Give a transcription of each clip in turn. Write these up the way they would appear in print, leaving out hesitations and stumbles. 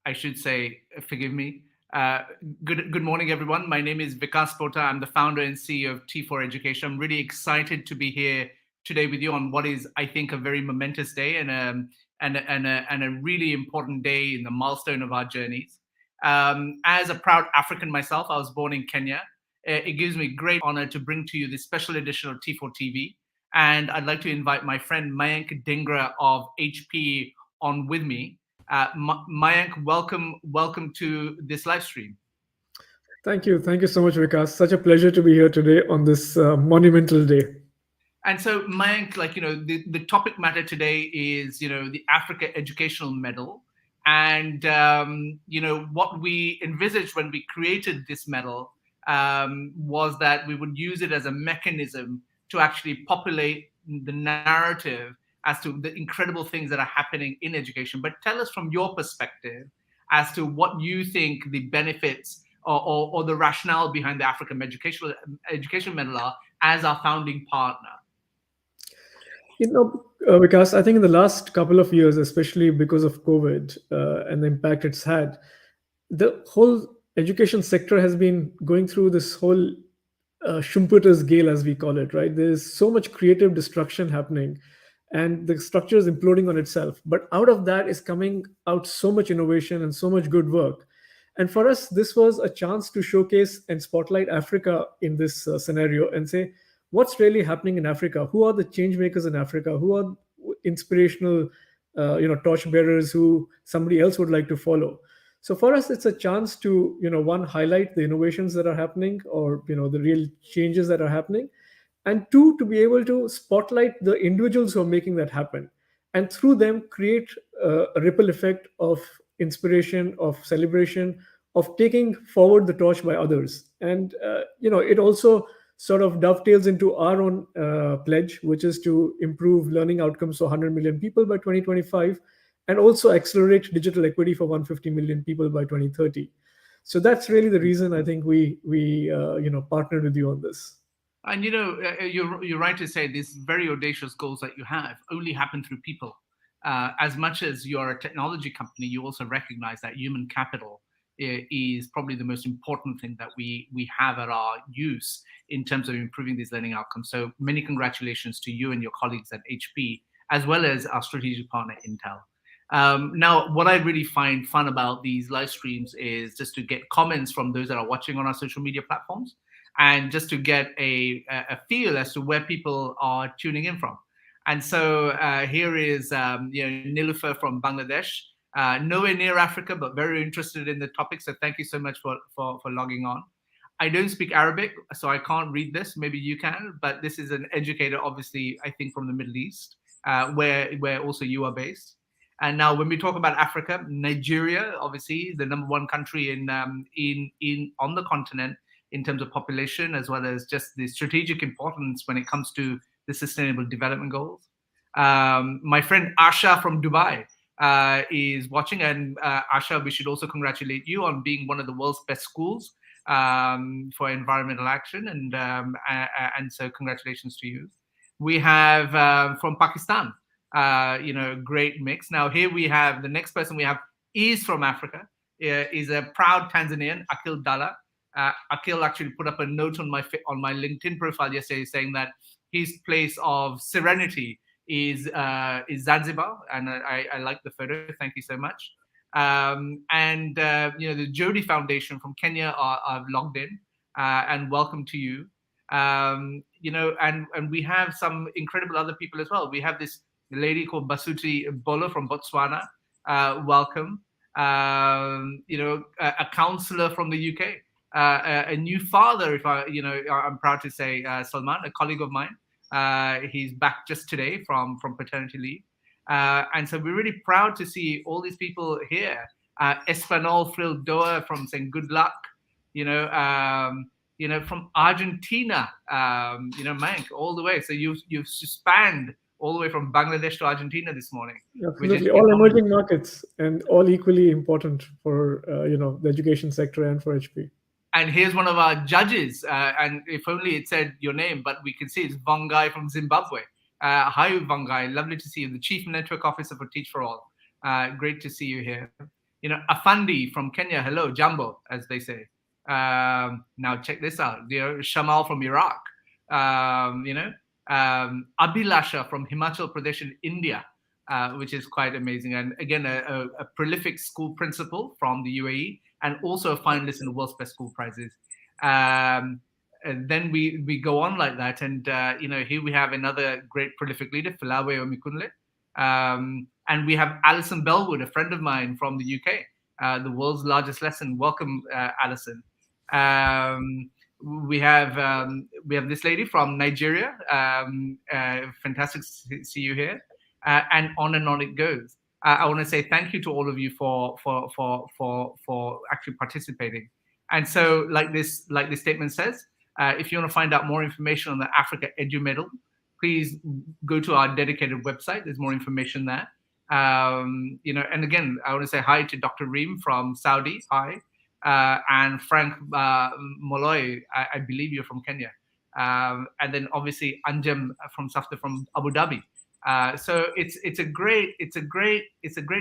I should say, forgive me. Good morning, everyone. My name is Vikas Pota. I'm the founder and CEO of T4 Education. I'm really excited to be here today with you on what is, I think, a very momentous day and a really important day in the milestone of our journeys. As a proud African myself, I was born in Kenya. It gives me great honor to bring to you this special edition of T4 TV. And I'd like to invite my friend Mayank Dhingra of HP on with me. Mayank, welcome to this live stream. Thank you. Thank you so much, Vikas. Such a pleasure to be here today on this monumental day. And so, Mayank, the topic matter today is, the Africa Educational Medal. And, what we envisaged when we created this medal was that we would use it as a mechanism to actually populate the narrative as to the incredible things that are happening in education. But tell us from your perspective as to what you think the benefits or the rationale behind the African Education Medal are as our founding partner. Vikas, I think in the last couple of years, especially because of COVID and the impact it's had, the whole education sector has been going through this whole Schumpeter's Gale, as we call it, right? There's so much creative destruction happening and the structure is imploding on itself. But out of that is coming out so much innovation and so much good work. And for us, this was a chance to showcase and spotlight Africa in this scenario and say, what's really happening in Africa? Who are the change makers in Africa? Who are inspirational, torchbearers who somebody else would like to follow? So for us, it's a chance to, one, highlight the innovations that are happening or, the real changes that are happening. And two, to be able to spotlight the individuals who are making that happen. And through them, create a ripple effect of inspiration, of celebration, of taking forward the torch by others. And, it also sort of dovetails into our own pledge, which is to improve learning outcomes for 100 million people by 2025, and also accelerate digital equity for 150 million people by 2030. So that's really the reason I think we partnered with you on this. And you're right to say these very audacious goals that you have only happen through people. As much as you're a technology company, you also recognize that human capital is probably the most important thing that we have at our use in terms of improving these learning outcomes. So many congratulations to you and your colleagues at HP, as well as our strategic partner, Intel. Now, what I really find fun about these live streams is just to get comments from those that are watching on our social media platforms and just to get a feel as to where people are tuning in from. And so here is Nilufer from Bangladesh. Nowhere near Africa, but very interested in the topic. So thank you so much for logging on. I don't speak Arabic, so I can't read this. Maybe you can, but this is an educator, obviously, I think from the Middle East, where also you are based. And now when we talk about Africa, Nigeria, obviously, the number one country in on the continent in terms of population, as well as just the strategic importance when it comes to the Sustainable Development Goals. My friend Asha from Dubai is watching, and Asha, we should also congratulate you on being one of the world's best schools for environmental action, and so congratulations to you. We have from Pakistan, great mix. Now here we have the next person we have is from Africa, is a proud Tanzanian, Akil Dalla. Akil actually put up a note on my LinkedIn profile yesterday saying that his place of serenity is Zanzibar, and I like the photo. Thank you so much. The Jody Foundation from Kenya are logged in, and welcome to you. And we have some incredible other people as well. We have this lady called Basuti Bolo from Botswana. Welcome. A counselor from the UK. A new father, if I'm proud to say, Salman, a colleague of mine. He's back just today from paternity leave. And so we're really proud to see all these people here. Espanol Fril Doa from saying good luck, from Argentina, Mank, all the way. So you've spanned all the way from Bangladesh to Argentina this morning. Absolutely, all emerging markets and all equally important for the education sector and for HP. And here's one of our judges, and if only it said your name, but we can see it's Vangai from Zimbabwe. Hi, Vangai. Lovely to see you. The Chief Network Officer for Teach for All. Great to see you here. Afandi from Kenya, hello, Jambo, as they say. Now check this out. Shamal from Iraq. Abhilasha from Himachal Pradesh in India, which is quite amazing. And again, a prolific school principal from the UAE, and also a finalist in the World's Best School Prizes. And then we go on like that, and here we have another great prolific leader, Filawe Omikunle. And we have Alison Bellwood, a friend of mine from the UK, the world's largest lesson. Welcome, Alison. We have this lady from Nigeria. Fantastic to see you here, and on it goes. I want to say thank you to all of you for actually participating. And so, like this statement says, if you want to find out more information on the Africa Edu Medal, please go to our dedicated website. There's more information there. And again, I want to say hi to Dr. Reem from Saudi. Hi. And Frank Molloy, I believe you're from Kenya. And then obviously Anjem from Safta from Abu Dhabi. So it's a great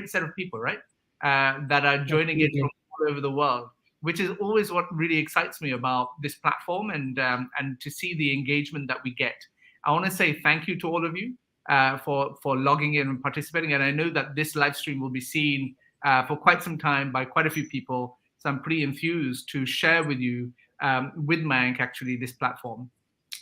set of people, right? That are joining it from all over the world, which is always what really excites me about this platform, and to see the engagement that we get. I want to say thank you to all of you for logging in and participating. And I know that this live stream will be seen for quite some time by quite a few people. So I'm pretty enthused to share with you, with Mayank, actually, this platform.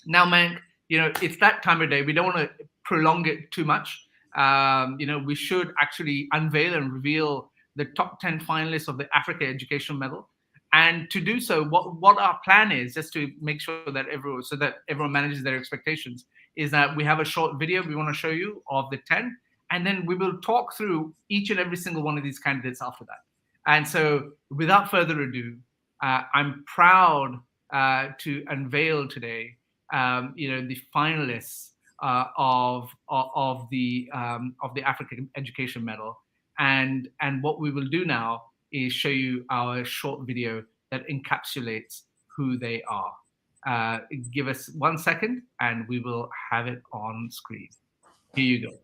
Now, Mayank, it's that time of day. We don't want to prolong it too much. We should actually unveil and reveal the top 10 finalists of the Africa Educational Medal. And to do so, what our plan is, just to make sure that everyone manages their expectations, is that we have a short video we want to show you of the 10, and then we will talk through each and every single one of these candidates after that. And so, without further ado, I'm proud to unveil today, the finalists of the African Education Medal, and what we will do now is show you our short video that encapsulates who they are. Give us 1 second, and we will have it on screen. Here you go.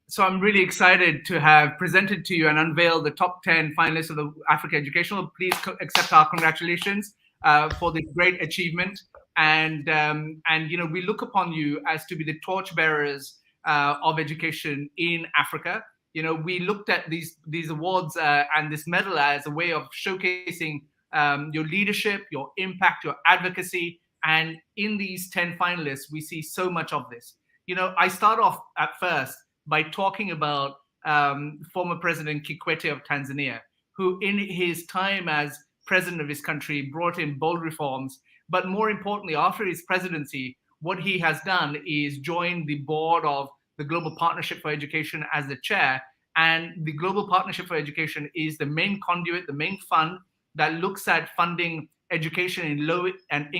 So I'm really excited to have presented to you and unveiled the top 10 finalists of the Africa Educational. Please accept our congratulations for this great achievement. And we look upon you as to be the torchbearers of education in Africa. We looked at these awards and this medal as a way of showcasing your leadership, your impact, your advocacy. And in these 10 finalists, we see so much of this. I start off at first by talking about former President Kikwete of Tanzania, who in his time as president of his country brought in bold reforms. But more importantly, after his presidency, what he has done is join the board of the Global Partnership for Education as the chair. And the Global Partnership for Education is the main conduit, the main fund that looks at funding education in low and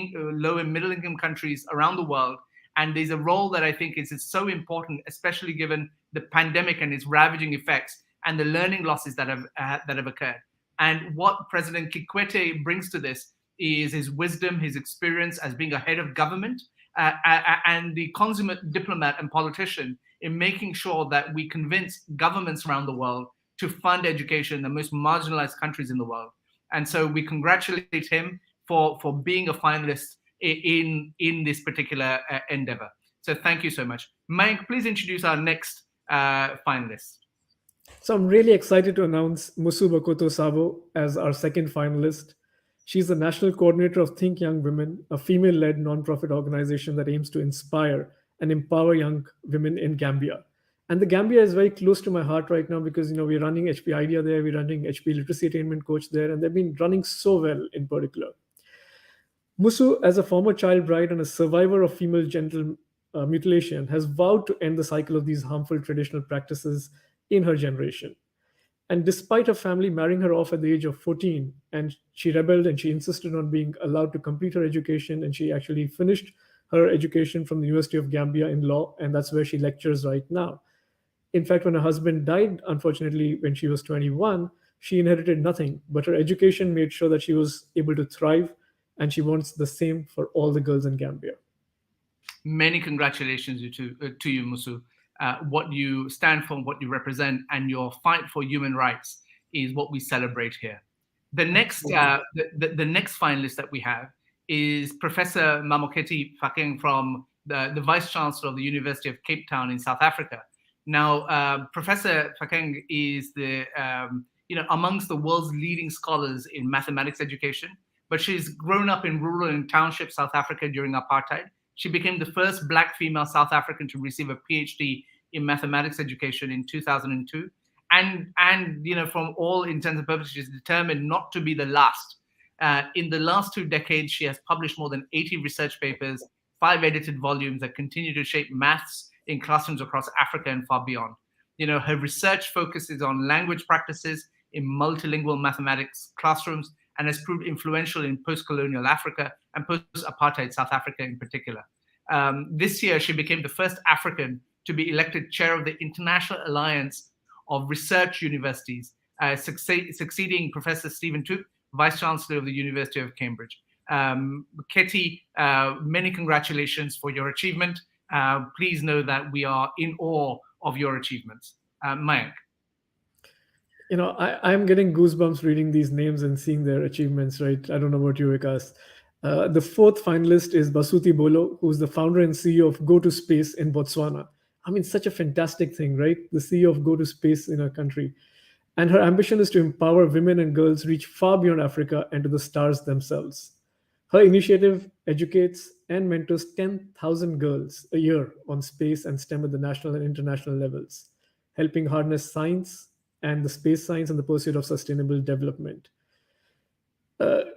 middle income countries around the world. And there's a role that I think is so important, especially given the pandemic and its ravaging effects and the learning losses that have occurred. And what President Kikwete brings to this is his wisdom, his experience as being a head of government, and the consummate diplomat and politician in making sure that we convince governments around the world to fund education in the most marginalized countries in the world. And so we congratulate him for being a finalist in this particular endeavor. So thank you so much. Mike, please introduce our next finalist. So I'm really excited to announce Musu Bakoto Sawo as our second finalist. She's the national coordinator of Think Young Women, a female-led nonprofit organization that aims to inspire and empower young women in Gambia. And the Gambia is very close to my heart right now because we're running HP Idea there, we're running HP Literacy Attainment Coach there, and they've been running so well in particular. Musu, as a former child bride and a survivor of female genital mutilation, has vowed to end the cycle of these harmful traditional practices in her generation. And despite her family marrying her off at the age of 14, and she rebelled and she insisted on being allowed to complete her education, and she actually finished her education from the University of Gambia in law, and that's where she lectures right now. In fact, when her husband died, unfortunately, when she was 21, she inherited nothing, but her education made sure that she was able to thrive, and she wants the same for all the girls in Gambia. Many congratulations to you, Musu. What you stand for, what you represent, and your fight for human rights is what we celebrate here. The next finalist that we have is Professor Mamoketi Fakeng from the Vice Chancellor of the University of Cape Town in South Africa. Now, Professor Fakeng is amongst the world's leading scholars in mathematics education, but she's grown up in rural and township South Africa during apartheid. She became the first Black female South African to receive a PhD in mathematics education in 2002. And from all intents and purposes, she's determined not to be the last. In the last 2 decades, she has published more than 80 research papers, 5 edited volumes that continue to shape maths in classrooms across Africa and far beyond. Her research focuses on language practices in multilingual mathematics classrooms and has proved influential in post-colonial Africa and post-apartheid South Africa in particular. This year, she became the first African to be elected chair of the International Alliance of Research Universities, succeeding Professor Stephen Tuke, Vice Chancellor of the University of Cambridge. Ketty, many congratulations for your achievement. Please know that we are in awe of your achievements. Mayank. I'm getting goosebumps reading these names and seeing their achievements, right? I don't know about you, Vikas. The fourth finalist is Basuti Bolo, who's the founder and CEO of Go to Space in Botswana. I mean, such a fantastic thing, right? The CEO of Go to Space in our country. And her ambition is to empower women and girls reach far beyond Africa and to the stars themselves. Her initiative educates and mentors 10,000 girls a year on space and STEM at the national and international levels, helping harness science and the space science and the pursuit of sustainable development.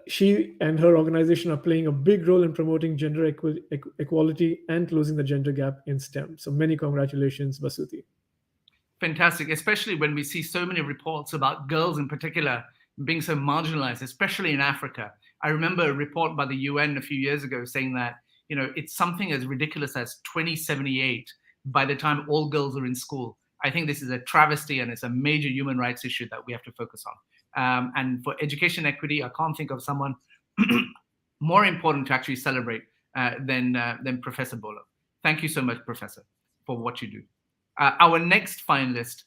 She and her organization are playing a big role in promoting gender equality and closing the gender gap in STEM. So many congratulations, Basuti. Fantastic, especially when we see so many reports about girls in particular being so marginalized, especially in Africa. I remember a report by the UN a few years ago saying that, it's something as ridiculous as 2078 by the time all girls are in school. I think this is a travesty and it's a major human rights issue that we have to focus on. And for education equity, I can't think of someone more important to actually celebrate than Professor Bolo. Thank you so much, Professor, for what you do. Our next finalist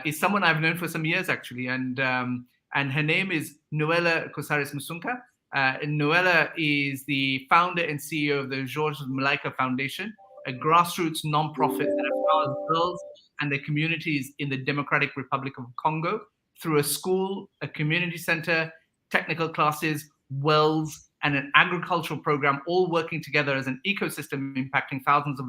is someone I've known for some years, actually, and her name is Noella Kosaris Musunka. Noella is the founder and CEO of the George Malaika Foundation, a grassroots nonprofit that empowers girls and their communities in the Democratic Republic of Congo through a school, a community center, technical classes, wells, and an agricultural program, all working together as an ecosystem impacting thousands of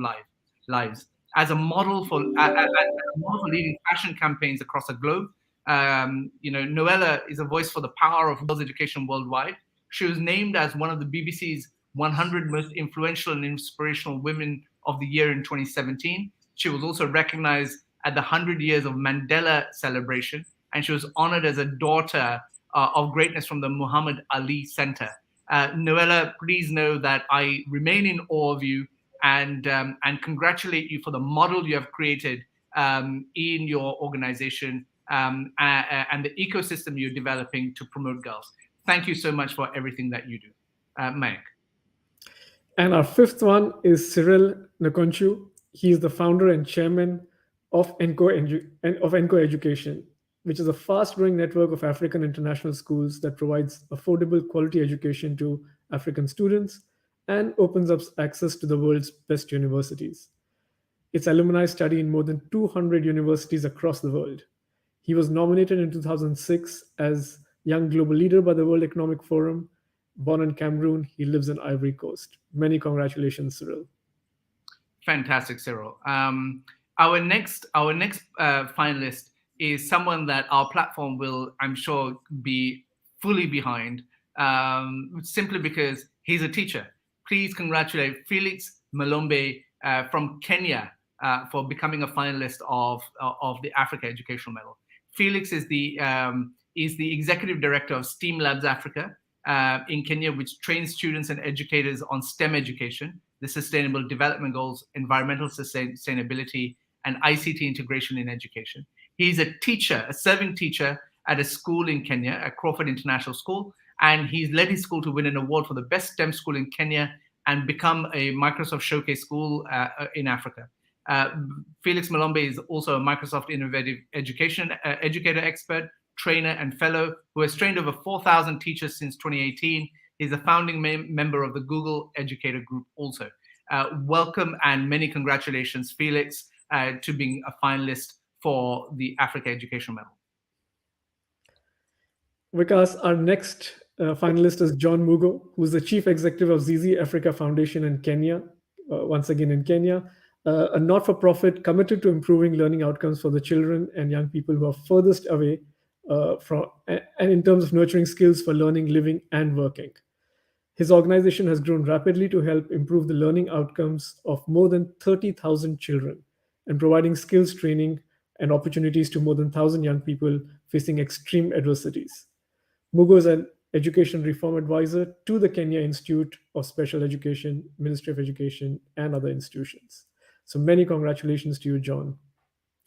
lives. As a model for leading fashion campaigns across the globe, Noella is a voice for the power of girls' education worldwide. She was named as one of the BBC's 100 most influential and inspirational women of the year in 2017. She was also recognized at the 100 Years of Mandela celebration, and she was honored as a daughter of greatness from the Muhammad Ali Center. Noella, please know that I remain in awe of you and congratulate you for the model you have created in your organization and the ecosystem you're developing to promote girls. Thank you so much for everything that you do. Mayank. And our fifth one is Cyril Nkonchu. He is the founder and chairman of ENCO Education, which is a fast-growing network of African international schools that provides affordable quality education to African students and opens up access to the world's best universities. Its alumni study in more than 200 universities across the world. He was nominated in 2006 as Young Global Leader by the World Economic Forum. Born in Cameroon, he lives in Ivory Coast. Many congratulations, Cyril. Fantastic, Cyril. Our next finalist is someone that our platform will, I'm sure, be fully behind, simply because he's a teacher. Please congratulate Felix Malombe from Kenya for becoming a finalist of the Africa Educational Medal. Felix is the executive director of STEAM Labs Africa in Kenya, which trains students and educators on STEM education, the Sustainable Development Goals, environmental sustainability, and ICT integration in education. He's a teacher, a serving teacher at a school in Kenya, at Crawford International School, and he's led his school to win an award for the best STEM school in Kenya and become a Microsoft Showcase school in Africa. Felix Malombe is also a Microsoft Innovative Education educator expert, trainer, and fellow who has trained over 4,000 teachers since 2018. He's a founding member of the Google Educator Group also. Welcome and many congratulations, Felix, to being a finalist for the Africa Educational Medal. Vikas, our next finalist is John Mugo, who's the chief executive of Zizi Africa Foundation in Kenya, once again in Kenya, a not-for-profit committed to improving learning outcomes for the children and young people who are furthest away and in terms of nurturing skills for learning, living, and working. His organization has grown rapidly to help improve the learning outcomes of more than 30,000 children and providing skills training and opportunities to more than 1,000 young people facing extreme adversities. Mugo is an education reform advisor to the Kenya Institute of Special Education, Ministry of Education, and other institutions. So many congratulations to you, John.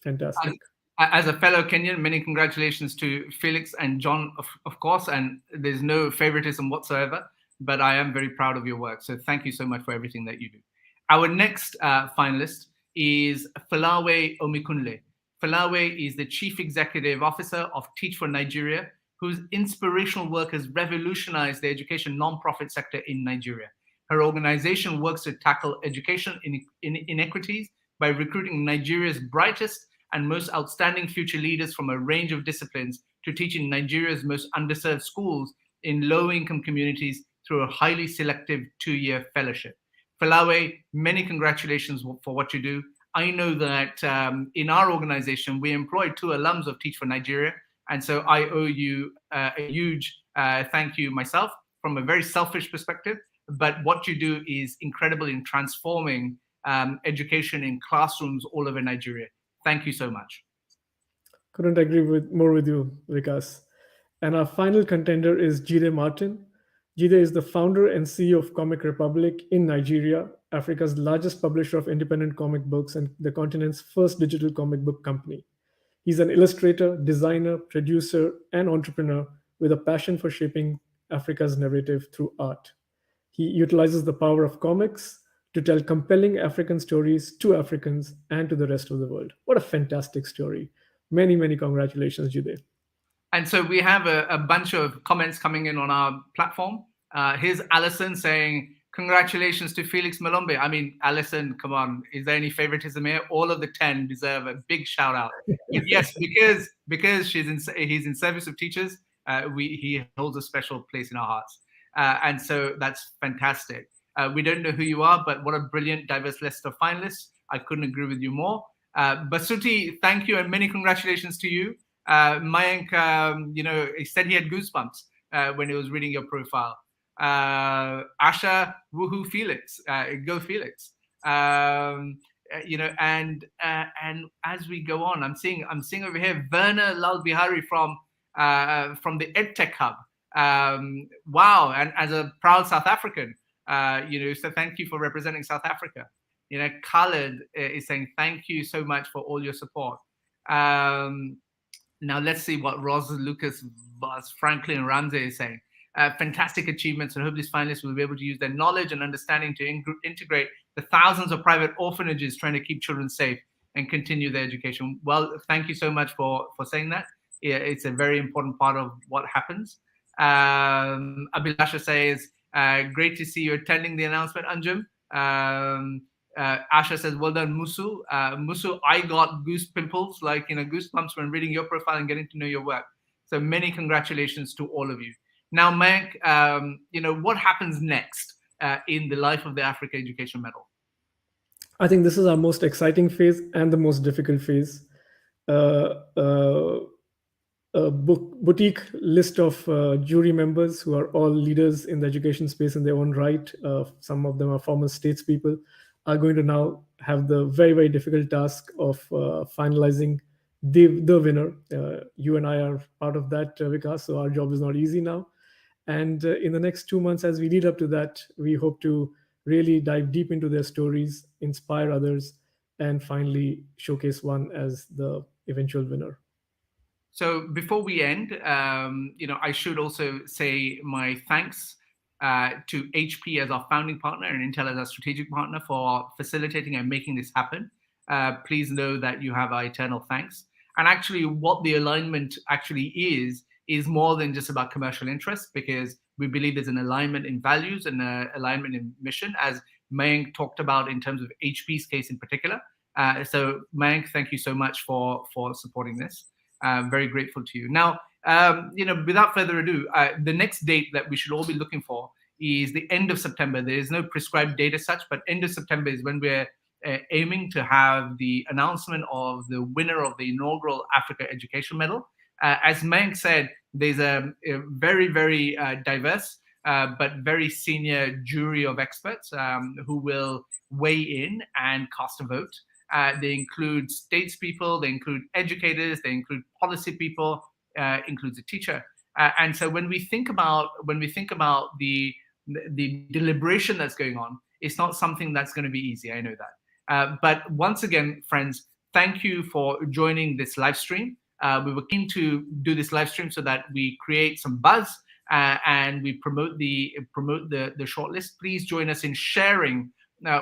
Fantastic. As a fellow Kenyan, many congratulations to Felix and John, of course, and there's no favoritism whatsoever, but I am very proud of your work. So thank you so much for everything that you do. Our next finalist is Falawe Omikunle. Falawe is the Chief Executive Officer of Teach for Nigeria, whose inspirational work has revolutionized the education nonprofit sector in Nigeria. Her organization works to tackle education inequities by recruiting Nigeria's brightest and most outstanding future leaders from a range of disciplines to teach in Nigeria's most underserved schools in low-income communities through a highly selective 2-year fellowship. Falawe, many congratulations for what you do. I know that in our organization, we employ 2 alums of Teach for Nigeria, and so I owe you a huge thank you myself from a very selfish perspective. But what you do is incredible in transforming education in classrooms all over Nigeria. Thank you so much. Couldn't agree more with you, Vikas. And our final contender is Jide Martin. Jide is the founder and CEO of Comic Republic in Nigeria, Africa's largest publisher of independent comic books and the continent's first digital comic book company. He's an illustrator, designer, producer, and entrepreneur with a passion for shaping Africa's narrative through art. He utilizes the power of comics to tell compelling African stories to Africans and to the rest of the world. What a fantastic story. Many, many congratulations, Jide. And so we have a bunch of comments coming in on our platform. Here's Alison saying, congratulations to Felix Malombe. I mean, Alison, come on. Is there any favoritism here? All of the 10 deserve a big shout out. Yes, because he's in service of teachers, he holds a special place in our hearts. And so that's fantastic. We don't know who you are, but what a brilliant, diverse list of finalists. I couldn't agree with you more. Basuti, thank you and many congratulations to you. Mayank, he said he had goosebumps when he was reading your profile. Asha, woohoo, Felix, go Felix. And as we go on, I'm seeing over here Verna Lalbihari from the EdTech Hub. Wow, and as a proud South African, so thank you for representing South Africa. Khaled is saying thank you so much for all your support. Now let's see what Rosa Lucas, Franklin Ramsey is saying. Fantastic achievements, and I hope these finalists will be able to use their knowledge and understanding to integrate the thousands of private orphanages trying to keep children safe and continue their education. Well, thank you so much for saying that. It's a very important part of what happens. Abhilasha says, great to see you attending the announcement, Anjum. Asha says, well done, Musu. Musu, I got goose pimples, like, goosebumps when reading your profile and getting to know your work. So many congratulations to all of you. Now, Mayank, what happens next in the life of the Africa Education Medal? I think this is our most exciting phase and the most difficult phase. Uh, uh, a boutique list of jury members who are all leaders in the education space in their own right. Some of them are former statespeople, are going to now have the very, very difficult task of finalizing the winner. You and I are part of that, Vikas, so our job is not easy now. And in the next 2 months, as we lead up to that, we hope to really dive deep into their stories, inspire others, and finally showcase one as the eventual winner. So before we end, I should also say my thanks to HP as our founding partner and Intel as our strategic partner for facilitating and making this happen. Please know that you have our eternal thanks. And actually, what the alignment actually is more than just about commercial interests, because we believe there's an alignment in values and an alignment in mission, as Mayank talked about in terms of HP's case in particular. So Mayank, thank you so much for supporting this. Very grateful to you. Now, without further ado, the next date that we should all be looking for is the end of September. There is no prescribed date as such, but end of September is when we're aiming to have the announcement of the winner of the inaugural Africa Education Medal. As Mayank said, there's a very, very diverse but very senior jury of experts who will weigh in and cast a vote. They include statespeople, they include educators, they include policy people, includes a teacher. And so when we think about the deliberation that's going on, it's not something that's going to be easy. I know that. But once again, friends, thank you for joining this live stream. We were keen to do this live stream so that we create some buzz and we promote the shortlist. Please join us in sharing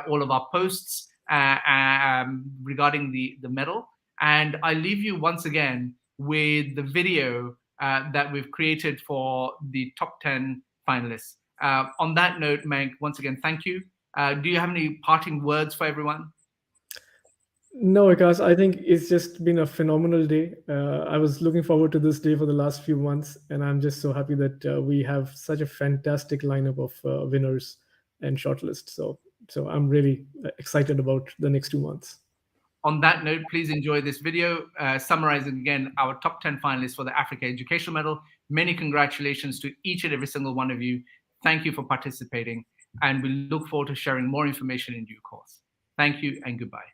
all of our posts regarding the medal. And I leave you once again with the video that we've created for the top 10 finalists. On that note, Mayank, once again, thank you. Do you have any parting words for everyone? No, Vikas, I think it's just been a phenomenal day. I was looking forward to this day for the last few months, and I'm just so happy that we have such a fantastic lineup of winners and shortlists. So I'm really excited about the next 2 months. On that note, please enjoy this video summarizing again our top 10 finalists for the Africa Education Medal. Many congratulations to each and every single one of you. Thank you for participating, and we look forward to sharing more information in due course. Thank you and goodbye.